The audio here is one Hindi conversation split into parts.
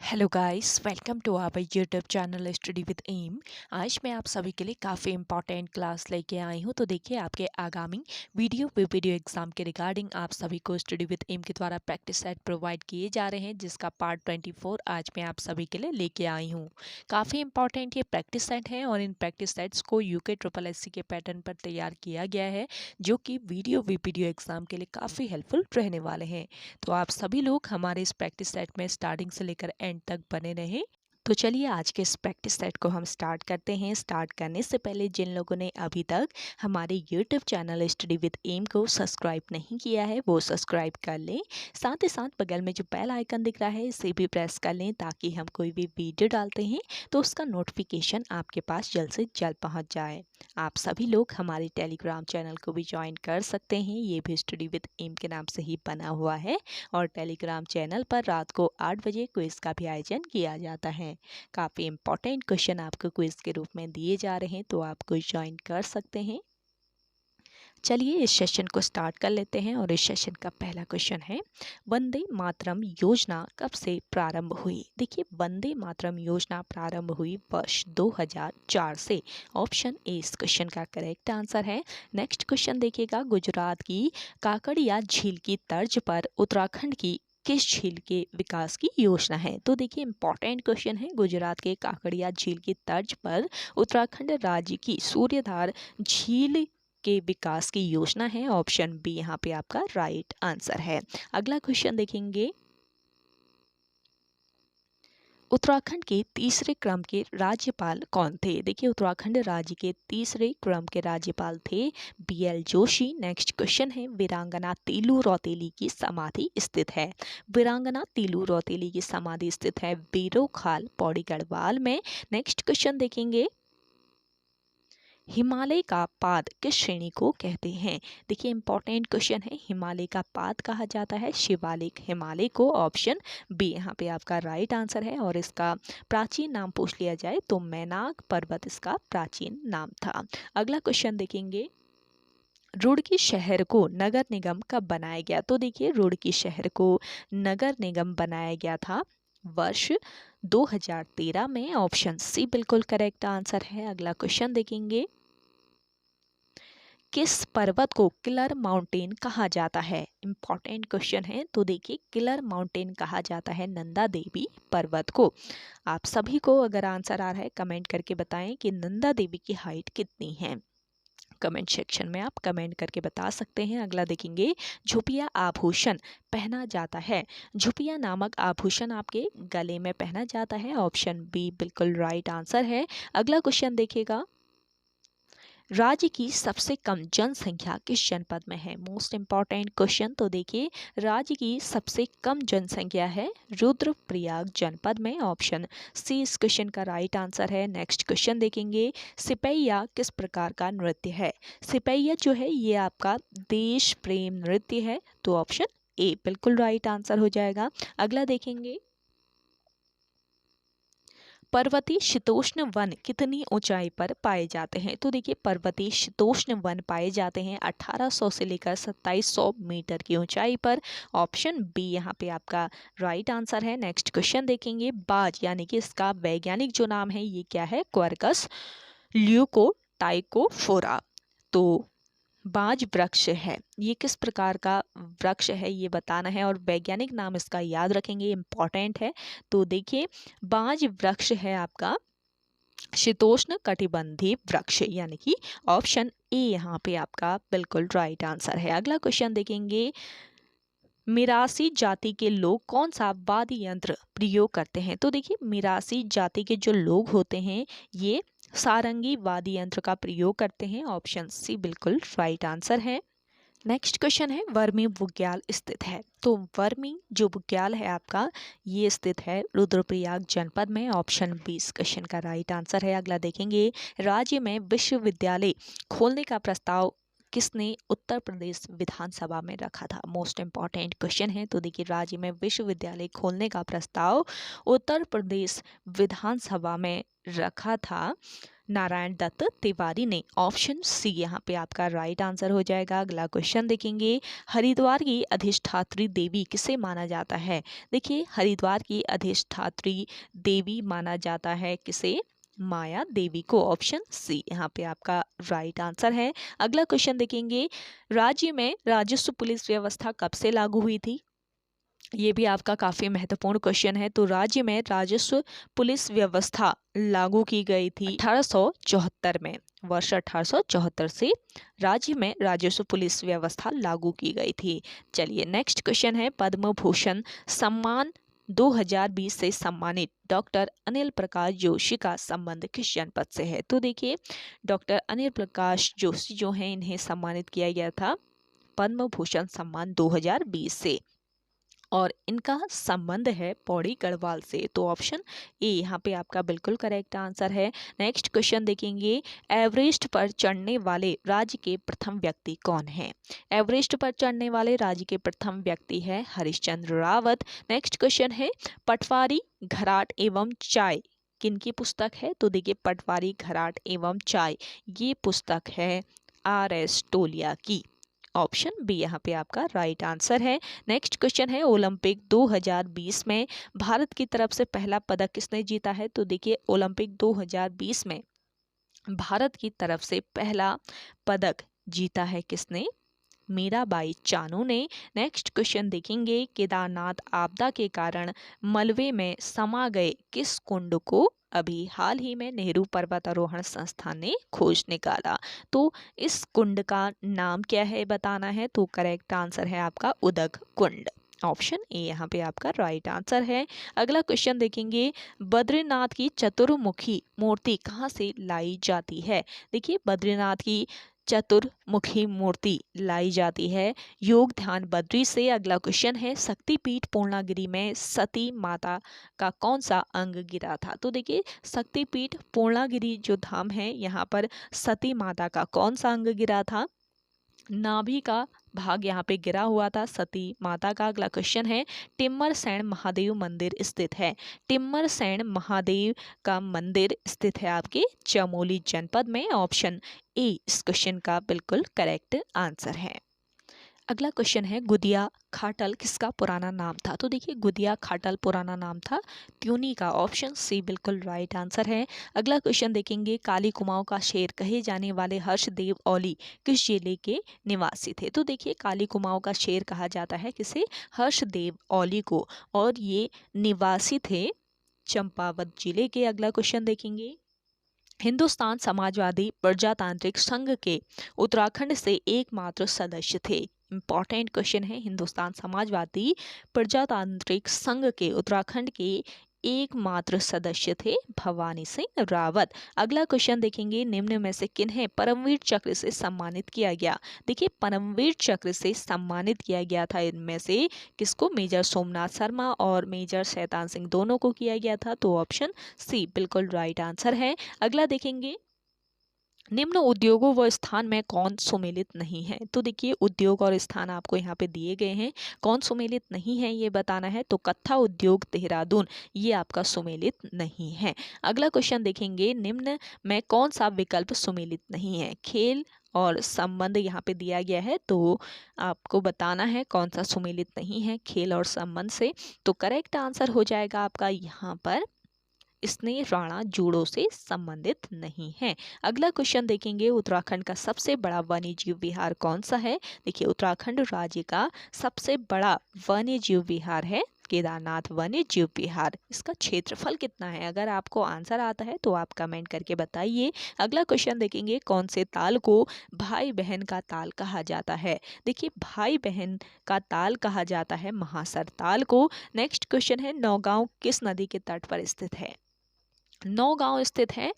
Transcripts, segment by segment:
Hello guys, welcome to our YouTube channel study with M. आज मैं आप सभी के लिए काफ़ी इंपॉर्टेंट क्लास लेके आई हूँ। तो देखिए, आपके आगामी वीडियो एग्जाम के रिगार्डिंग आप सभी को स्टडी विद एम के द्वारा प्रैक्टिस सेट प्रोवाइड किए जा रहे हैं, जिसका पार्ट 24 आज मैं आप सभी के लिए लेके आई हूँ। काफ़ी इंपॉर्टेंट ये प्रैक्टिस सेट हैं और इन प्रैक्टिस सेट्स को यूके ट्रिपल एससी के पैटर्न पर तैयार किया गया है, जो कि वीडियो एग्जाम के लिए काफ़ी हेल्पफुल रहने वाले हैं। तो आप सभी लोग हमारे इस प्रैक्टिस सेट में स्टार्टिंग से लेकर एंड तक बने रहें। तो चलिए आज के इस प्रैक्टिस सेट को हम स्टार्ट करते हैं। स्टार्ट करने से पहले जिन लोगों ने अभी तक हमारे YouTube channel study with M को सब्सक्राइब नहीं किया है, वो सब्सक्राइब कर लें। साथ ही साथ बगल में जो बेल आइकन दिख रहा है, इसे भी प्रेस कर लें, ताकि हम कोई भी वीडियो डालते हैं तो उसका नोटिफिकेशन आपके पास जल्द से जल्द पहुँच जाए। आप सभी लोग हमारे टेलीग्राम चैनल को भी ज्वाइन कर सकते हैं, ये भी स्टडी विद एम के नाम से ही बना हुआ है। और टेलीग्राम चैनल पर रात को 8 बजे क्विज़ का भी आयोजन किया जाता है। काफ़ी इंपॉर्टेंट क्वेश्चन आपको क्विज़ के रूप में दिए जा रहे हैं, तो आप क्विज़ ज्वाइन कर सकते हैं। चलिए इस सेशन को स्टार्ट कर लेते हैं और इस सेशन का पहला क्वेश्चन है, वंदे मातरम योजना कब से प्रारंभ हुई? देखिए, वंदे मातरम योजना प्रारंभ हुई वर्ष 2004 से। ऑप्शन ए इस क्वेश्चन का करेक्ट आंसर है। नेक्स्ट क्वेश्चन देखिएगा, गुजरात की काकड़िया झील की तर्ज पर उत्तराखंड की किस झील के विकास की योजना है? तो देखिए, इंपॉर्टेंट क्वेश्चन है। गुजरात के काकड़िया झील की तर्ज पर उत्तराखंड राज्य की सूर्यधार झील के विकास की योजना है। ऑप्शन बी यहाँ पे आपका राइट आंसर है। अगला क्वेश्चन देखेंगे, उत्तराखंड के तीसरे क्रम के राज्यपाल कौन थे? देखिए, उत्तराखंड राज्य के तीसरे क्रम के राज्यपाल थे बीएल जोशी। नेक्स्ट क्वेश्चन है, वीरांगना तीलू रौतेली की समाधि स्थित है? वीरांगना तीलू रौतेली की समाधि स्थित है बीरोखाल पौड़ी गढ़वाल में। नेक्स्ट क्वेश्चन देखेंगे, हिमालय का पाद किस श्रेणी को कहते हैं? देखिए, इंपॉर्टेंट क्वेश्चन है। हिमालय का पाद कहा जाता है शिवालिक हिमालय को। ऑप्शन बी यहाँ पे आपका राइट आंसर है। और इसका प्राचीन नाम पूछ लिया जाए तो मैनाक पर्वत इसका प्राचीन नाम था। अगला क्वेश्चन देखेंगे, रुड़की शहर को नगर निगम कब बनाया गया? तो देखिए, रुड़की शहर को नगर निगम बनाया गया था वर्ष 2013 में। ऑप्शन सी बिल्कुल करेक्ट आंसर है। अगला क्वेश्चन देखेंगे, किस पर्वत को किलर माउंटेन कहा जाता है? इंपॉर्टेंट क्वेश्चन है। तो देखिए, किलर माउंटेन कहा जाता है नंदा देवी पर्वत को। आप सभी को अगर आंसर आ रहा है, कमेंट करके बताएं कि नंदा देवी की हाइट कितनी है। कमेंट सेक्शन में आप कमेंट करके बता सकते हैं। अगला देखेंगे, झुपिया आभूषण पहना जाता है? झुपिया नामक आभूषण आपके गले में पहना जाता है। ऑप्शन बी बिल्कुल राइट आंसर है। अगला क्वेश्चन देखिएगा, राज्य की सबसे कम जनसंख्या किस जनपद में है? Most important question. तो देखिए, राज्य की सबसे कम जनसंख्या है रुद्रप्रयाग जनपद में। ऑप्शन सी इस क्वेश्चन का राइट आंसर है। नेक्स्ट क्वेश्चन देखेंगे, सिपैया किस प्रकार का नृत्य है? सिपैया जो है ये आपका देश प्रेम नृत्य है। तो ऑप्शन ए बिल्कुल राइट आंसर हो जाएगा। अगला देखेंगे, पर्वतीय शीतोष्ण वन कितनी ऊंचाई पर पाए जाते हैं? तो देखिए, पर्वतीय शीतोष्ण वन पाए जाते हैं 1800 से लेकर 2700 मीटर की ऊंचाई पर। ऑप्शन बी यहाँ पे आपका राइट आंसर है। नेक्स्ट क्वेश्चन देखेंगे, बाज यानी कि इसका वैज्ञानिक जो नाम है ये क्या है? क्वार्कस ल्यूकोटाइकोफोरा। तो बाज वृक्ष है, ये किस प्रकार का वृक्ष है ये बताना है, और वैज्ञानिक नाम इसका याद रखेंगे, इंपॉर्टेंट है। तो देखिए, बाज वृक्ष है आपका शीतोष्ण कटिबंधीय वृक्ष, यानी कि ऑप्शन ए यहाँ पे आपका बिल्कुल राइट आंसर है। अगला क्वेश्चन देखेंगे, मिरासी जाति के लोग कौन सा वाद्य यंत्र प्रयोग करते हैं? तो देखिए, मिरासी जाति के जो लोग होते हैं ये सारंगी वाद्य यंत्र का प्रयोग करते हैं। ऑप्शन सी बिल्कुल राइट आंसर है। नेक्स्ट क्वेश्चन है, वर्मी बुग्याल स्थित है? तो वर्मी जो बुग्याल है आपका ये स्थित है रुद्रप्रयाग जनपद में। ऑप्शन बी इस क्वेश्चन का राइट आंसर है। अगला देखेंगे, राज्य में विश्वविद्यालय खोलने का प्रस्ताव किसने उत्तर प्रदेश विधानसभा में रखा था? मोस्ट इम्पॉर्टेंट क्वेश्चन है। तो देखिए, राज्य में विश्वविद्यालय खोलने का प्रस्ताव उत्तर प्रदेश विधानसभा में रखा था नारायण दत्त तिवारी ने। ऑप्शन सी यहाँ पे आपका राइट आंसर हो जाएगा। अगला क्वेश्चन देखेंगे, हरिद्वार की अधिष्ठात्री देवी किसे माना जाता है? देखिए, हरिद्वार की अधिष्ठात्री देवी माना जाता है किसे? माया देवी को। ऑप्शन सी यहाँ पे आपका राइट आंसर है। अगला क्वेश्चन देखेंगे, राज्य में राजस्व पुलिस व्यवस्था कब से लागू हुई थी? ये भी आपका काफी महत्वपूर्ण क्वेश्चन है। तो राज्य में राजस्व पुलिस व्यवस्था लागू की गई थी 1874 में। वर्ष 1874 से राज्य में राजस्व पुलिस व्यवस्था लागू की गई थी। चलिए, नेक्स्ट क्वेश्चन है, पद्म भूषण सम्मान 2020 से सम्मानित डॉक्टर अनिल प्रकाश जोशी का संबंध किस जनपद से है? तो देखिए, डॉक्टर अनिल प्रकाश जोशी जो हैं, इन्हें सम्मानित किया गया था पद्म भूषण सम्मान 2020 से, और इनका संबंध है पौड़ी गढ़वाल से। तो ऑप्शन ए यहाँ पे आपका बिल्कुल करेक्ट आंसर है। नेक्स्ट क्वेश्चन देखेंगे, एवरेस्ट पर चढ़ने वाले राज्य के प्रथम व्यक्ति कौन है? एवरेस्ट पर चढ़ने वाले राज्य के प्रथम व्यक्ति है हरिश्चंद्र रावत। नेक्स्ट क्वेश्चन है, पटवारी घराट एवं चाय किनकी पुस्तक है? तो देखिए, पटवारी घराट एवं चाय ये पुस्तक है R.S. टोलिया की। ऑप्शन बी यहाँ पे आपका राइट आंसर है। नेक्स्ट क्वेश्चन है, ओलंपिक 2020 में भारत की तरफ से पहला पदक किसने जीता है? तो देखिए, ओलंपिक 2020 में भारत की तरफ से पहला पदक जीता है किसने? मीराबाई चानू ने। नेक्स्ट क्वेश्चन देखेंगे, केदारनाथ आपदा के कारण मलबे में समा गए किस कुंड को अभी हाल ही में नेहरू पर्वतारोहण संस्थान ने खोज निकाला? तो इस कुंड का नाम क्या है बताना है। तो करेक्ट आंसर है आपका उदक कुंड। ऑप्शन ए यहाँ पे आपका राइट आंसर है। अगला क्वेश्चन देखेंगे, बद्रीनाथ की चतुर्मुखी मूर्ति कहाँ से लाई जाती है? देखिए, बद्रीनाथ की चतुर्मुखी मूर्ति लाई जाती है योग ध्यान बद्री से। अगला क्वेश्चन है, शक्तिपीठ पूर्णागिरि में सती माता का कौन सा अंग गिरा था? तो देखिए, शक्तिपीठ पूर्णागिरि जो धाम है, यहाँ पर सती माता का कौन सा अंग गिरा था? नाभि का भाग यहाँ पे गिरा हुआ था सती माता का। अगला क्वेश्चन है, टिम्मरसैन महादेव मंदिर स्थित है? टिम्मरसैन महादेव का मंदिर स्थित है आपके चमोली जनपद में। ऑप्शन ए इस क्वेश्चन का बिल्कुल करेक्ट आंसर है। अगला क्वेश्चन है, गुदिया खाटल किसका पुराना नाम था? तो देखिए, गुदिया खाटल पुराना नाम था त्यूनी का। ऑप्शन सी बिल्कुल राइट आंसर है। अगला क्वेश्चन देखेंगे, काली कुमाऊं का शेर कहे जाने वाले हर्षदेव औली किस जिले के निवासी थे? तो देखिए, काली कुमाऊं का शेर कहा जाता है किसे? हर्षदेव औली को, और ये निवासी थे चंपावत जिले के। अगला क्वेश्चन देखेंगे, हिंदुस्तान समाजवादी प्रजातांत्रिक संघ के उत्तराखंड से एकमात्र सदस्य थे? इंपॉर्टेंट क्वेश्चन है, हिंदुस्तान समाजवादी प्रजातांत्रिक संघ के उत्तराखंड के एकमात्र सदस्य थे भवानी सिंह रावत। अगला क्वेश्चन देखेंगे, निम्न में से किन्हें परमवीर चक्र से सम्मानित किया गया? देखिए, परमवीर चक्र से सम्मानित किया गया था इनमें से किसको? मेजर सोमनाथ शर्मा और मेजर शैतान सिंह दोनों को किया गया था। तो ऑप्शन सी बिल्कुल राइट आंसर है। अगला देखेंगे, निम्न उद्योगों व स्थान में कौन सुमेलित नहीं है? तो देखिए, उद्योग और स्थान आपको यहाँ पे दिए गए हैं, कौन सुमेलित नहीं है ये बताना है। तो कत्था उद्योग देहरादून ये आपका सुमेलित नहीं है। अगला क्वेश्चन देखेंगे, निम्न में कौन सा विकल्प सुमेलित नहीं है? खेल और संबंध यहाँ पे दिया गया है, तो आपको बताना है कौन सा सुमेलित नहीं है खेल और संबंध से। तो करेक्ट आंसर हो जाएगा आपका यहाँ पर स्नेह राणा जूडो से संबंधित नहीं है। अगला क्वेश्चन देखेंगे, उत्तराखंड का सबसे बड़ा वन्यजीव विहार कौन सा है? देखिए, उत्तराखंड राज्य का सबसे बड़ा वन्यजीव विहार है केदारनाथ वन्य जीव विहार। इसका क्षेत्रफल कितना है? अगर आपको आंसर आता है तो आप कमेंट करके बताइए। अगला क्वेश्चन देखेंगे, कौन से ताल को भाई बहन का ताल कहा जाता है? देखिए, भाई बहन का ताल कहा जाता है महासर ताल को। नेक्स्ट क्वेश्चन है, नौगांव किस नदी के तट पर स्थित है? नौगांव स्थित है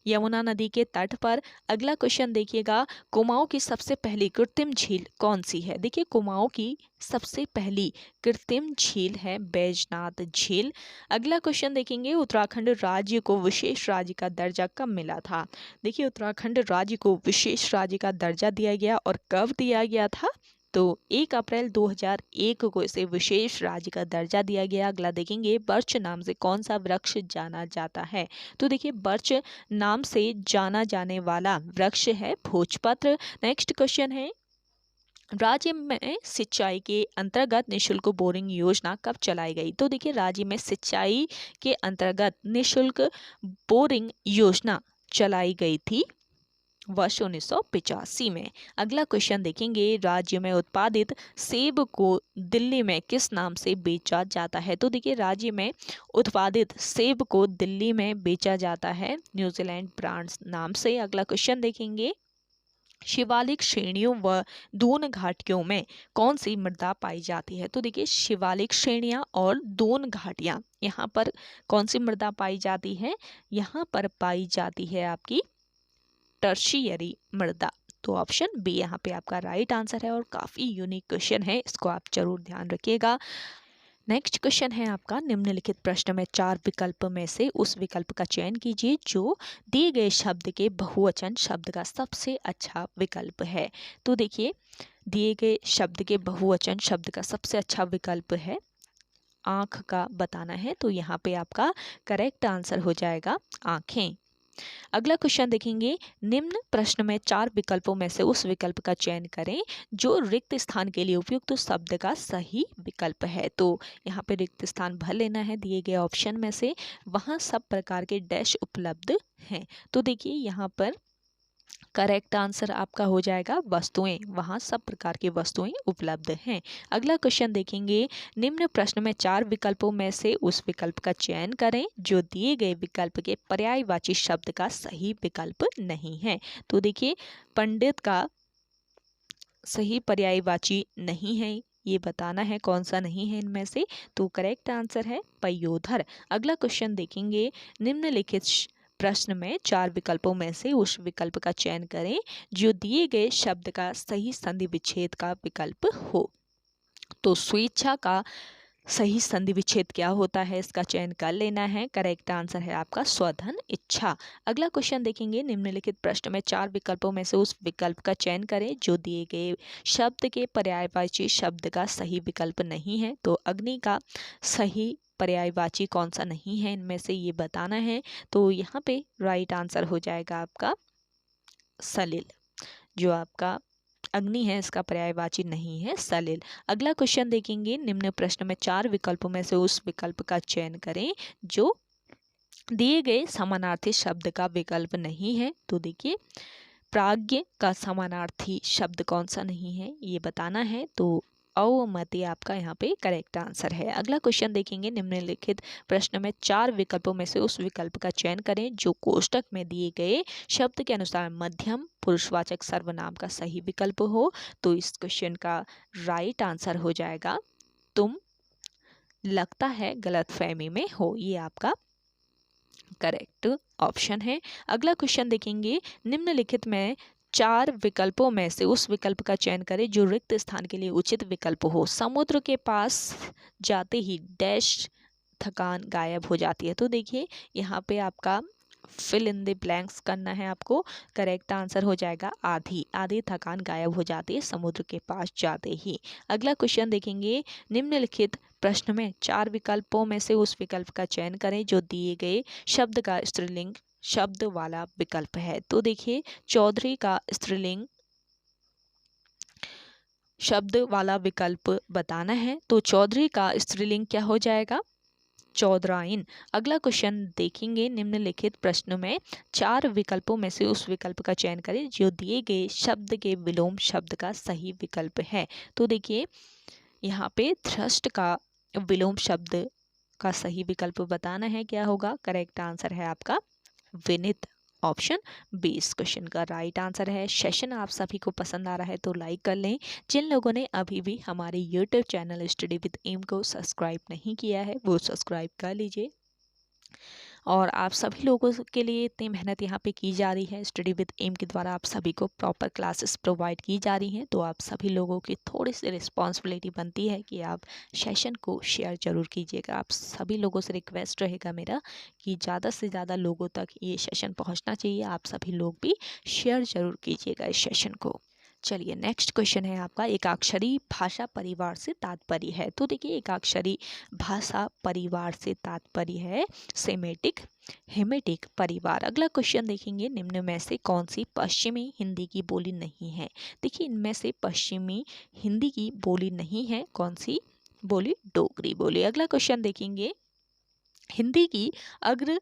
यमुना नदी के तट पर। अगला क्वेश्चन देखिएगा, कुमाऊं की सबसे पहली कृत्रिम झील कौन सी है? देखिए कुमाऊं की सबसे पहली कृत्रिम झील है बैजनाथ झील। अगला क्वेश्चन देखेंगे, उत्तराखंड राज्य को विशेष राज्य का दर्जा कब मिला था? देखिए उत्तराखंड राज्य को विशेष राज्य का दर्जा दिया गया और कब दिया गया था? तो 1 अप्रैल 2001 को इसे विशेष राज्य का दर्जा दिया गया। अगला देखेंगे, बर्च नाम से कौन सा वृक्ष जाना जाता है? तो देखिए बर्च नाम से जाना जाने वाला वृक्ष है भोजपत्र। नेक्स्ट क्वेश्चन है, राज्य में सिंचाई के अंतर्गत निशुल्क बोरिंग योजना कब चलाई गई? तो देखिए राज्य में सिंचाई के अंतर्गत निशुल्क बोरिंग योजना चलाई गई थी वर्ष 1985 में। अगला क्वेश्चन देखेंगे, राज्य में उत्पादित सेब को दिल्ली में किस नाम से बेचा जाता है? तो देखिए राज्य में उत्पादित सेब को दिल्ली में बेचा जाता है न्यूजीलैंड ब्रांड्स नाम से। अगला क्वेश्चन देखेंगे, शिवालिक श्रेणियों व दून घाटियों में कौन सी मृदा पाई जाती है? तो देखिए शिवालिक श्रेणियां और दून घाटियां, यहाँ पर कौन सी मृदा पाई जाती है? यहाँ पर पाई जाती है आपकी टर्शियरी मृदा। तो ऑप्शन बी यहाँ पे आपका राइट आंसर है और काफी यूनिक क्वेश्चन है, इसको आप जरूर ध्यान रखिएगा। नेक्स्ट क्वेश्चन है आपका, निम्नलिखित प्रश्न में 4 विकल्प में से उस विकल्प का चयन कीजिए जो दिए गए शब्द के बहुवचन शब्द का सबसे अच्छा विकल्प है। तो देखिए दिए गए शब्द के बहुवचन शब्द का सबसे अच्छा विकल्प है आंख का बताना है, तो यहाँ पे आपका करेक्ट आंसर हो जाएगा आंखें। अगला क्वेश्चन देखेंगे, निम्न प्रश्न में 4 विकल्पों में से उस विकल्प का चयन करें जो रिक्त स्थान के लिए उपयुक्त शब्द का सही विकल्प है। तो यहाँ पे रिक्त स्थान भर लेना है दिए गए ऑप्शन में से, वहाँ सब प्रकार के डैश उपलब्ध हैं। तो देखिए यहाँ पर करेक्ट आंसर आपका हो जाएगा वस्तुएं, वहां सब प्रकार की वस्तुएं उपलब्ध हैं। अगला क्वेश्चन देखेंगे, निम्न प्रश्न में 4 विकल्पों में से उस विकल्प का चयन करें जो दिए गए विकल्प के पर्यायवाची शब्द का सही विकल्प नहीं है। तो देखिए पंडित का सही पर्यायवाची नहीं है, ये बताना है कौन सा नहीं है इनमें से। तो करेक्ट आंसर है पयोधर। अगला क्वेश्चन देखेंगे, निम्नलिखित प्रश्न में 4 विकल्पों में से उस विकल्प का चयन करें जो दिए गए शब्द का सही संधि विच्छेद का विकल्प हो। तो स्वेच्छा का सही संधि विच्छेद क्या होता है, इसका चयन कर लेना है। करेक्ट आंसर है आपका स्वधन इच्छा। अगला क्वेश्चन देखेंगे, निम्नलिखित प्रश्न में 4 विकल्पों में से उस विकल्प का चयन करें जो दिए गए शब्द के पर्यायवाची शब्द का सही विकल्प नहीं है। तो अग्नि का सही पर्यायवाची कौन सा नहीं है इनमें से ये बताना है। तो यहाँ पे राइट आंसर हो जाएगा आपका सलिल, जो आपका अग्नि है इसका पर्यायवाची नहीं है सलिल। अगला क्वेश्चन देखेंगे, निम्न प्रश्न में 4 विकल्पों में से उस विकल्प का चयन करें जो दिए गए समानार्थी शब्द का विकल्प नहीं है। तो देखिए प्राज्ञ का समानार्थी शब्द कौन सा नहीं है ये बताना है। तो अवमति आपका यहाँ पे करेक्ट आंसर है। अगला क्वेश्चन देखेंगे, निम्नलिखित प्रश्न में 4 विकल्पों में से उस विकल्प का चयन करें जो कोष्टक में दिए गए शब्द के अनुसार मध्यम पुरुषवाचक सर्वनाम का सही विकल्प हो। तो इस क्वेश्चन का राइट आंसर हो जाएगा तुम लगता है गलतफहमी में हो, ये आपका करेक्ट ऑप्शन है। अगला क्वेश्चन देखेंगे, निम्नलिखित में 4 विकल्पों में से उस विकल्प का चयन करें जो रिक्त स्थान के लिए उचित विकल्प हो। समुद्र के पास जाते ही डैश थकान गायब हो जाती है। तो देखिए यहाँ पे आपका फिल इन द ब्लैंक्स करना है आपको। करेक्ट आंसर हो जाएगा आधी, आधी थकान गायब हो जाती है समुद्र के पास जाते ही। अगला क्वेश्चन देखेंगे, निम्नलिखित प्रश्न में 4 विकल्पों में से उस विकल्प का चयन करें जो दिए गए शब्द का स्त्रीलिंग शब्द वाला विकल्प है। तो देखिए चौधरी का स्त्रीलिंग शब्द वाला विकल्प बताना है। तो चौधरी का स्त्रीलिंग क्या हो जाएगा? चौधराइन। अगला क्वेश्चन देखेंगे, निम्नलिखित प्रश्न में 4 विकल्पों में से उस विकल्प का चयन करें जो दिए गए शब्द के विलोम शब्द का सही विकल्प है। तो देखिए यहाँ पे थ्रस्ट का विलोम शब्द का सही विकल्प बताना है, क्या होगा? करेक्ट आंसर है आपका विनित, ऑप्शन बी इस क्वेश्चन का राइट आंसर है। सेशन आप सभी को पसंद आ रहा है तो लाइक कर लें। जिन लोगों ने अभी भी हमारे YouTube channel study with M को सब्सक्राइब नहीं किया है वो सब्सक्राइब कर लीजिए। और आप सभी लोगों के लिए इतनी मेहनत यहाँ पे की जा रही है, स्टडी विद एम के द्वारा आप सभी को प्रॉपर क्लासेस प्रोवाइड की जा रही हैं। तो आप सभी लोगों की थोड़ी सी रिस्पॉन्सिबिलिटी बनती है कि आप सेशन को शेयर ज़रूर कीजिएगा। आप सभी लोगों से रिक्वेस्ट रहेगा मेरा कि ज़्यादा से ज़्यादा लोगों तक ये सेशन पहुँचना चाहिए। आप सभी लोग भी शेयर ज़रूर कीजिएगा इस सेशन को। चलिए नेक्स्ट क्वेश्चन है आपका, एकाक्षरी भाषा परिवार से तात्पर्य है। तो देखिए एकाक्षरी भाषा परिवार से तात्पर्य है सेमेटिक हेमेटिक परिवार। अगला क्वेश्चन देखेंगे, निम्न में से कौन सी पश्चिमी हिंदी की बोली नहीं है। देखिए इनमें से पश्चिमी हिंदी की बोली नहीं है, कौन सी बोली? डोगरी बोली। अगला क्वेश्चन देखेंगे, हिंदी की अग्र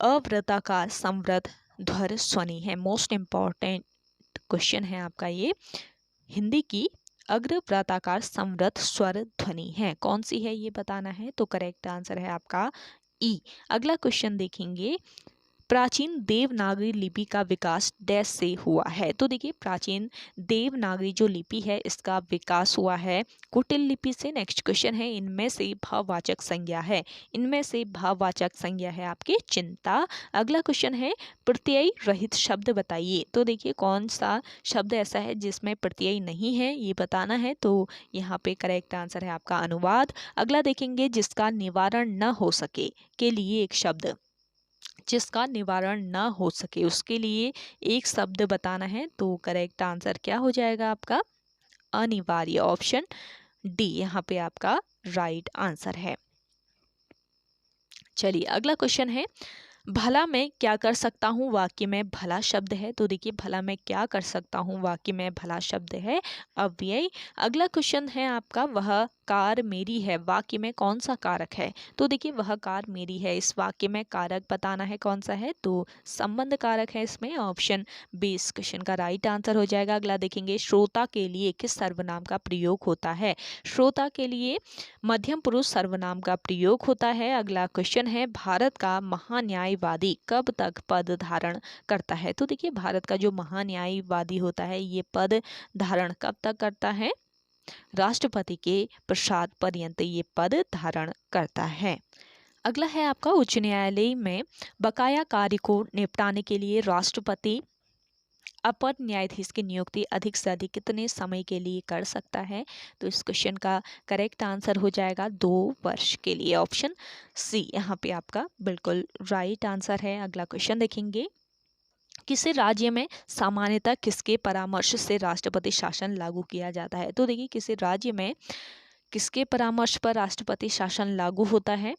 अवृताकार समृद्ध ध्वर ध्वनि है। मोस्ट इंपॉर्टेंट क्वेश्चन है आपका ये। हिंदी की अग्र वृत्ताकार समृद्ध स्वर ध्वनि है, कौन सी है ये बताना है। तो करेक्ट आंसर है आपका ई। अगला क्वेश्चन देखेंगे, प्राचीन देवनागरी लिपि का विकास डैश से हुआ है। तो देखिए प्राचीन देवनागरी जो लिपि है इसका विकास हुआ है कुटिल लिपि से। नेक्स्ट क्वेश्चन है, इनमें से भाववाचक संज्ञा है। इनमें से भाववाचक संज्ञा है आपके चिंता। अगला क्वेश्चन है, प्रत्यय रहित शब्द बताइए। तो देखिए कौन सा शब्द ऐसा है जिसमें प्रत्यय नहीं है ये बताना है। तो यहाँ पे करेक्ट आंसर है आपका अनुवाद। अगला देखेंगे, जिसका निवारण न हो सके के लिए एक शब्द, जिसका निवारण न हो सके उसके लिए एक शब्द बताना है। तो करेक्ट आंसर क्या हो जाएगा आपका? अनिवार्य। ऑप्शन डी यहाँ पे आपका राइट आंसर है। चलिए अगला क्वेश्चन है, भला मैं क्या कर सकता हूँ वाक्य में भला शब्द है। तो देखिए भला मैं क्या कर सकता हूँ वाक्य में भला शब्द है अव्यय। अगला क्वेश्चन है आपका, वह कार मेरी है वाक्य में कौन सा कारक है। तो देखिए वह कार मेरी है, इस वाक्य में कारक बताना है कौन सा है। तो संबंध कारक है इसमें। ऑप्शन बी इस क्वेश्चन का राइट आंसर हो जाएगा। अगला देखेंगे, श्रोता के लिए किस सर्वनाम का प्रयोग होता है। श्रोता के लिए मध्यम पुरुष सर्वनाम का प्रयोग होता है। अगला क्वेश्चन है, भारत का महान्यायवादी कब तक पद धारण करता है। तो देखिए भारत का जो महान्यायवादी होता है ये पद धारण कब तक करता है? राष्ट्रपति के प्रसाद पर्यंत ये पद धारण करता है। अगला है आपका, उच्च न्यायालय में बकाया कार्य को निपटाने के लिए राष्ट्रपति अपर न्यायाधीश की नियुक्ति अधिक से अधिक कितने समय के लिए कर सकता है। तो इस क्वेश्चन का करेक्ट आंसर हो जाएगा 2 वर्ष के लिए। ऑप्शन सी यहाँ पे आपका बिल्कुल राइट आंसर है। अगला क्वेश्चन देखेंगे, किसी राज्य में सामान्यतः किसके परामर्श से राष्ट्रपति शासन लागू किया जाता है। तो देखिए किसी राज्य में किसके परामर्श पर राष्ट्रपति शासन लागू होता है?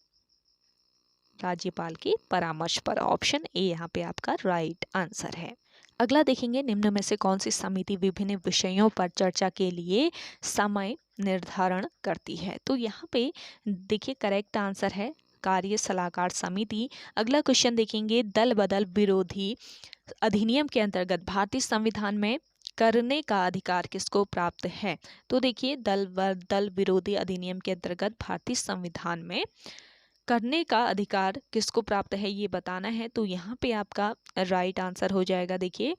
राज्यपाल के परामर्श पर। ऑप्शन ए यहाँ पे आपका राइट आंसर है। अगला देखेंगे, निम्न में से कौन सी समिति विभिन्न विषयों पर चर्चा के लिए समय निर्धारण करती है। तो यहाँ पे देखिए करेक्ट आंसर है कार्य सलाहकार समिति। अगला क्वेश्चन देखेंगे, दल बदल विरोधी अधिनियम के अंतर्गत भारतीय संविधान में करने का अधिकार किसको प्राप्त है। तो देखिए दल विरोधी अधिनियम के अंतर्गत भारतीय संविधान में करने का अधिकार किसको प्राप्त है ये बताना है। तो यहाँ पे आपका राइट आंसर हो जाएगा, देखिए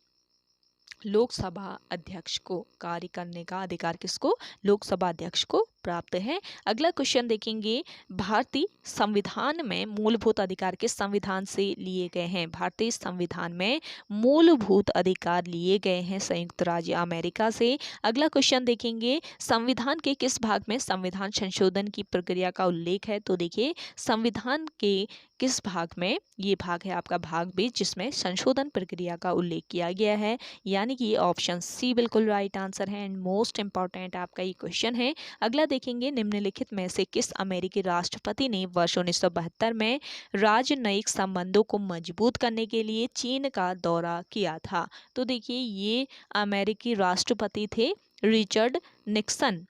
लोकसभा अध्यक्ष को कार्य करने का अधिकार किसको? लोकसभा अध्यक्ष को प्राप्त है। अगला क्वेश्चन देखेंगे, भारतीय संविधान में मूलभूत अधिकार किस संविधान से लिए गए हैं। भारतीय संविधान में मूलभूत अधिकार लिए गए हैं संयुक्त राज्य अमेरिका से। अगला क्वेश्चन देखेंगे, संविधान के किस भाग में संविधान संशोधन की प्रक्रिया का उल्लेख है। तो देखिए संविधान के किस भाग में, ये भाग है आपका भाग 20 जिसमें संशोधन प्रक्रिया का उल्लेख किया गया है, यानी कि ऑप्शन सी बिल्कुल राइट आंसर है एंड मोस्ट इंपॉर्टेंट आपका ये क्वेश्चन है। अगला देखेंगे, निम्नलिखित में से किस अमेरिकी राष्ट्रपति ने वर्ष 1972 में राजनयिक संबंधों को मजबूत करने के लिए चीन का दौरा किया था। तो देखिए ये अमेरिकी राष्ट्रपति थे रिचर्ड निक्सन,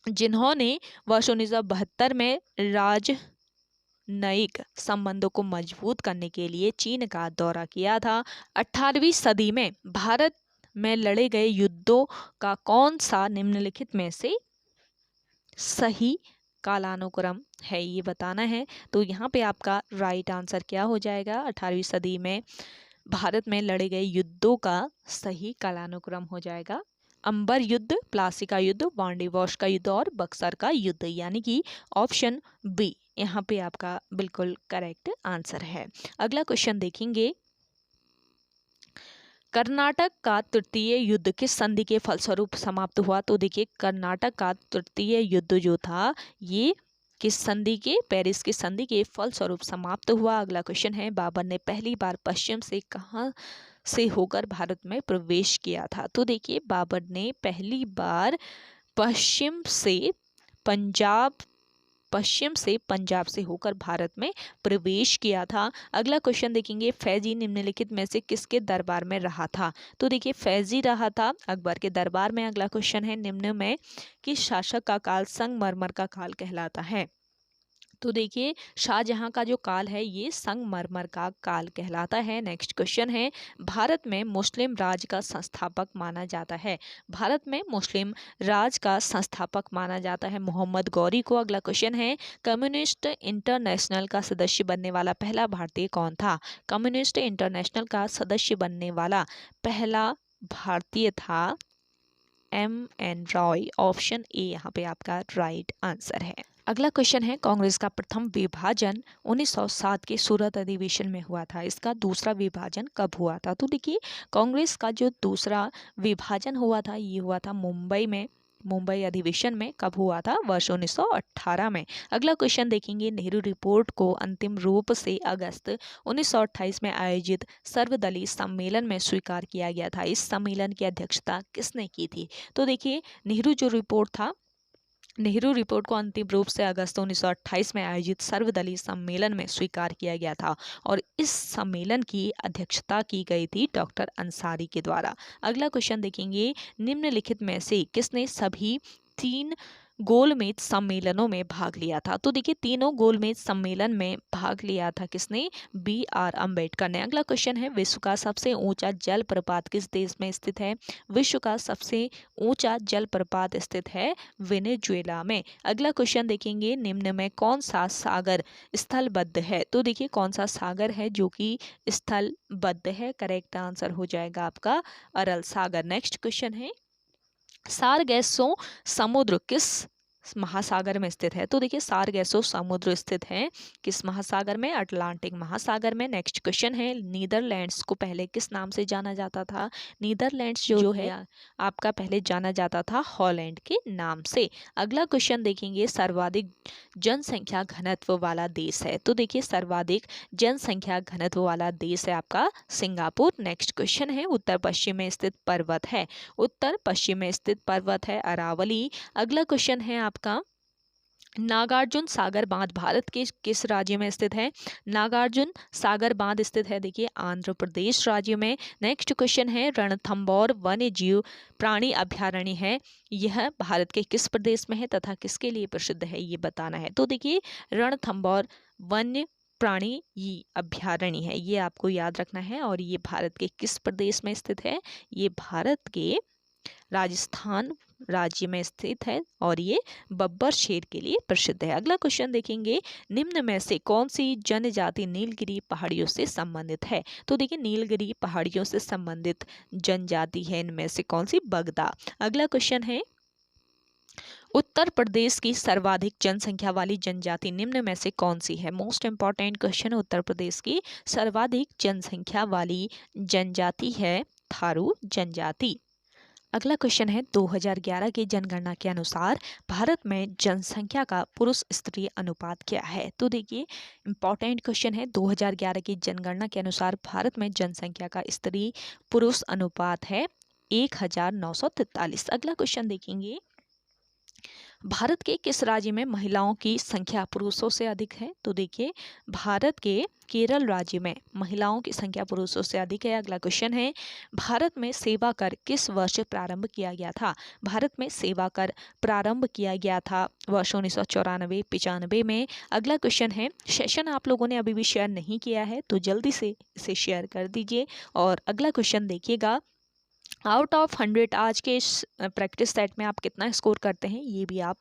जिन्होंने वर्ष 1972 में राजनयिक संबंधों को मजबूत करने के लिए चीन का दौरा किया था। 18वीं सदी में भारत में लड़े गए युद्धों का कौन सा निम्नलिखित में से सही कालानुक्रम है ये बताना है। तो यहाँ पे आपका राइट आंसर क्या हो जाएगा? 18वीं सदी में भारत में लड़े गए युद्धों का सही कालानुक्रम हो जाएगा अंबर युद्ध, प्लासी का युद्ध, वांडीवॉश का युद्ध और बक्सर का युद्ध, यानी कि ऑप्शन बी यहाँ पे आपका बिल्कुल करेक्ट आंसर है। अगला क्वेश्चन देखेंगे, कर्नाटक का तृतीय युद्ध किस संधि के फलस्वरूप समाप्त हुआ? तो देखिए कर्नाटक का तृतीय युद्ध जो था ये किस संधि के, पेरिस की संधि के फलस्वरूप समाप्त हुआ। अगला क्वेश्चन है, बाबर ने पहली बार पश्चिम से कहाँ से होकर भारत में प्रवेश किया था? तो देखिए बाबर ने पहली बार पश्चिम से पंजाब से होकर भारत में प्रवेश किया था। अगला क्वेश्चन देखेंगे, फैजी निम्नलिखित में से किसके दरबार में रहा था? तो देखिए फैजी रहा था अकबर के दरबार में। अगला क्वेश्चन है, निम्न में किस शासक का काल संगमरमर का काल कहलाता है? तो देखिए शाहजहां का जो काल है ये संगमरमर का काल कहलाता है। नेक्स्ट क्वेश्चन है, भारत में मुस्लिम राज का संस्थापक माना जाता है? भारत में मुस्लिम राज का संस्थापक माना जाता है मोहम्मद गौरी को। अगला क्वेश्चन है, कम्युनिस्ट इंटरनेशनल का सदस्य बनने वाला पहला भारतीय कौन था? कम्युनिस्ट इंटरनेशनल का सदस्य बनने वाला पहला भारतीय था M.N. रॉय। ऑप्शन ए यहाँ पे आपका राइट आंसर है। अगला क्वेश्चन है, कांग्रेस का प्रथम विभाजन 1907 के सूरत अधिवेशन में हुआ था, इसका दूसरा विभाजन कब हुआ था? तो देखिए कांग्रेस का जो दूसरा विभाजन हुआ था ये हुआ था मुंबई अधिवेशन में। कब हुआ था? वर्ष 1918 में। अगला क्वेश्चन देखेंगे, नेहरू रिपोर्ट को अंतिम रूप से अगस्त 1928 में आयोजित सर्वदलीय सम्मेलन में स्वीकार किया गया था। इस सम्मेलन की अध्यक्षता किसने की थी? तो देखिए नेहरू रिपोर्ट को अंतिम रूप से अगस्त 1928 में आयोजित सर्वदलीय सम्मेलन में स्वीकार किया गया था और इस सम्मेलन की अध्यक्षता की गई थी डॉक्टर अंसारी के द्वारा। अगला क्वेश्चन देखेंगे, निम्नलिखित में से किसने सभी 3 गोलमेज सम्मेलनों में भाग लिया था? तो देखिए तीनों गोलमेज सम्मेलन में भाग लिया था किसने? B.R. अम्बेडकर ने। अगला क्वेश्चन है, विश्व का सबसे ऊंचा जलप्रपात किस देश में स्थित है? विश्व का सबसे ऊंचा जलप्रपात स्थित है वेनेजुएला में। अगला क्वेश्चन देखेंगे, निम्न में कौन सा सागर स्थलबद्ध है? तो देखिए कौन सा सागर है जो कि स्थलबद्ध है? करेक्ट आंसर हो जाएगा आपका अरल सागर। नेक्स्ट क्वेश्चन है, सारगैसो समुद्र किस महासागर में स्थित है? तो देखिए सारगैसो समुद्र स्थित है किस महासागर में? अटलांटिक महासागर में। नेक्स्ट क्वेश्चन है, नीदरलैंड्स को पहले किस नाम से जाना जाता था? नीदरलैंड्स जो है आपका पहले जाना जाता था हॉलैंड के नाम से। अगला क्वेश्चन देखेंगे, सर्वाधिक जनसंख्या घनत्व वाला देश है? तो देखिए सर्वाधिक जनसंख्या घनत्व वाला देश है आपका सिंगापुर। नेक्स्ट क्वेश्चन है, उत्तर पश्चिम में स्थित पर्वत है? उत्तर पश्चिम में स्थित पर्वत है अरावली। अगला क्वेश्चन है आपका, नागार्जुन सागर बांध भारत के किस राज्य में स्थित है? नागार्जुन सागर बांध स्थित है देखिए आंध्र प्रदेश राज्य में। नेक्स्ट क्वेश्चन है, रणथंभौर वन्य जीव प्राणी अभ्यारण्य है, यह भारत के किस प्रदेश में है तथा किसके लिए प्रसिद्ध है ये बताना है। तो देखिए रणथंभौर वन्य प्राणी ये अभ्यारण्य है, ये आपको याद रखना है और ये भारत के किस प्रदेश में स्थित है? ये भारत के राजस्थान राज्य में स्थित है और ये बब्बर शेर के लिए प्रसिद्ध है। अगला क्वेश्चन देखेंगे, निम्न में से कौन सी जनजाति नीलगिरी पहाड़ियों से संबंधित है? तो देखिए नीलगिरी पहाड़ियों से संबंधित जनजाति है इनमें से कौन सी? बगदा। अगला क्वेश्चन है, उत्तर प्रदेश की सर्वाधिक जनसंख्या वाली जनजाति निम्न में से कौन सी है? Most important question, Uttar Pradesh की सर्वाधिक जनसंख्या वाली जनजाति है थारू जनजाति। अगला क्वेश्चन है, 2011 की जनगणना के अनुसार भारत में जनसंख्या का पुरुष स्त्री अनुपात क्या है? तो देखिए इंपॉर्टेंट क्वेश्चन है, 2011 की जनगणना के अनुसार भारत में जनसंख्या का स्त्री पुरुष अनुपात है 1943। अगला क्वेश्चन देखेंगे, भारत के किस राज्य में महिलाओं की संख्या पुरुषों से अधिक है? तो देखिए भारत के केरल राज्य में महिलाओं की संख्या पुरुषों से अधिक है। अगला क्वेश्चन है, भारत में सेवा कर किस वर्ष प्रारंभ किया गया था? भारत में सेवा कर प्रारंभ किया गया था वर्ष 1994-95 में। अगला क्वेश्चन है, सेशन आप लोगों ने अभी भी शेयर नहीं किया है तो जल्दी से इसे शेयर कर दीजिए। और अगला क्वेश्चन देखिएगा, आउट ऑफ 100 आज के इस प्रैक्टिस सेट में आप कितना स्कोर करते हैं ये भी आप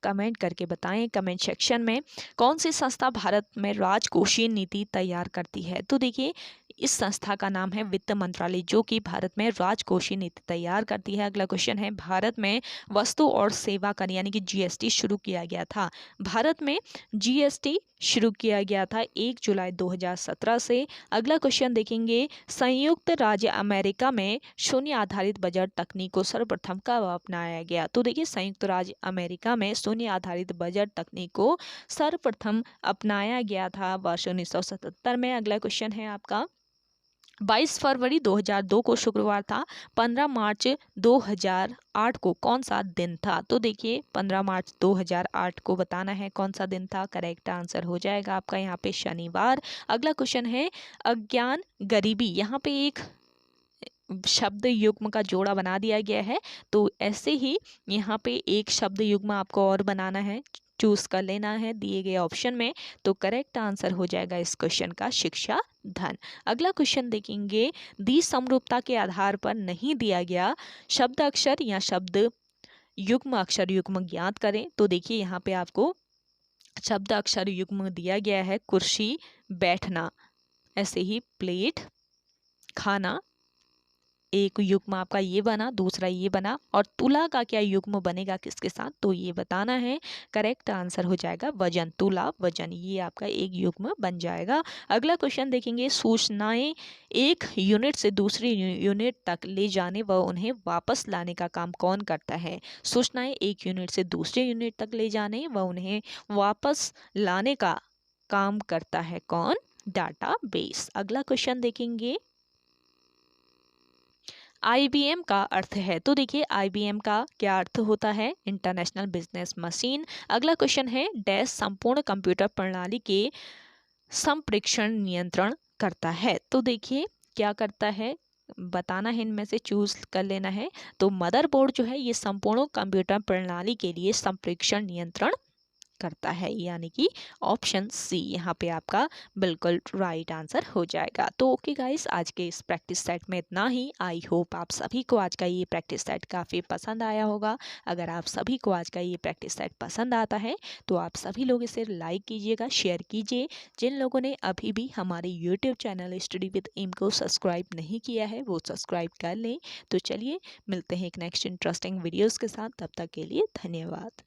कमेंट करके बताएं कमेंट सेक्शन में। कौन सी संस्था भारत में राजकोषीय नीति तैयार करती है? तो देखिए इस संस्था का नाम है वित्त मंत्रालय, जो कि भारत में राजकोषीय नीति तैयार करती है। अगला क्वेश्चन है, भारत में वस्तु और सेवा कर यानी कि जीएसटी शुरू किया गया था। भारत में जीएसटी शुरू किया गया था 1 जुलाई 2017 से। अगला क्वेश्चन देखेंगे, संयुक्त राज्य अमेरिका में शून्य आधारित बजट तकनीक को सर्वप्रथम कब अपनाया गया? तो देखिए, संयुक्त राज्य अमेरिका में शून्य आधारित बजट तकनीक को सर्वप्रथम अपनाया गया था वर्ष 1977 में। अगला क्वेश्चन है आपका, 22 फरवरी 2002 को शुक्रवार था, 15 मार्च 2008 को कौन सा दिन था? तो देखिए, 15 मार्च 2008 को बताना है कौन सा दिन था। करेक्ट आंसर हो जाएगा आपका यहाँ पे शनिवार। अगला क्वेश्चन है, अज्ञान गरीबी, यहाँ पे एक शब्द युग्म का जोड़ा बना दिया गया है, तो ऐसे ही यहाँ पे एक शब्द युग्म आपको और बनाना है, चूज कर लेना है दिए गए ऑप्शन में। तो करेक्ट आंसर हो जाएगा इस क्वेश्चन का शिक्षा धन। अगला क्वेश्चन देखेंगे, दी समरूपता के आधार पर नहीं दिया गया शब्द अक्षर या शब्द युग्म अक्षर युग्म ज्ञात करें। तो देखिए, यहाँ पे आपको शब्द अक्षर युग्म दिया गया है, कुर्सी, बैठना, ऐसे ही प्लेट, खाना, एक युग्म आपका ये बना, दूसरा ये बना, और तुला का क्या युग्म बनेगा किसके साथ? तो ये बताना है। करेक्ट आंसर हो जाएगा वजन, तुला वजन, ये आपका एक युग्म बन जाएगा। अगला क्वेश्चन देखेंगे, सूचनाएं एक यूनिट से दूसरी यूनिट तक ले जाने व उन्हें वापस लाने का काम कौन करता है? सूचनाएं एक यूनिट से दूसरे यूनिट तक ले जाने व उन्हें वापस लाने का काम करता है कौन? डाटाबेस। अगला क्वेश्चन देखेंगे, IBM का अर्थ है। तो देखिए, IBM का क्या अर्थ होता है? International business machine. अगला क्वेश्चन है, डैश संपूर्ण कंप्यूटर प्रणाली के संप्रेषण नियंत्रण करता है। तो देखिए, क्या करता है बताना है, इनमें से चूज कर लेना है। तो मदरबोर्ड जो है ये संपूर्ण कंप्यूटर प्रणाली के लिए संप्रेषण नियंत्रण करता है, यानी कि ऑप्शन सी यहाँ पे आपका बिल्कुल राइट आंसर हो जाएगा। तो ओके गाइस, आज के इस प्रैक्टिस सेट में इतना ही। आई होप आप सभी को आज का ये प्रैक्टिस सेट काफ़ी पसंद आया होगा। अगर आप सभी को आज का ये प्रैक्टिस सेट पसंद आता है तो आप सभी लोग इसे लाइक कीजिएगा, शेयर कीजिए। जिन लोगों ने अभी भी हमारे YouTube channel study with M को सब्सक्राइब नहीं किया है वो सब्सक्राइब कर लें। तो चलिए, मिलते हैं एक नेक्स्ट इंटरेस्टिंग वीडियोज़ के साथ, तब तक के लिए धन्यवाद।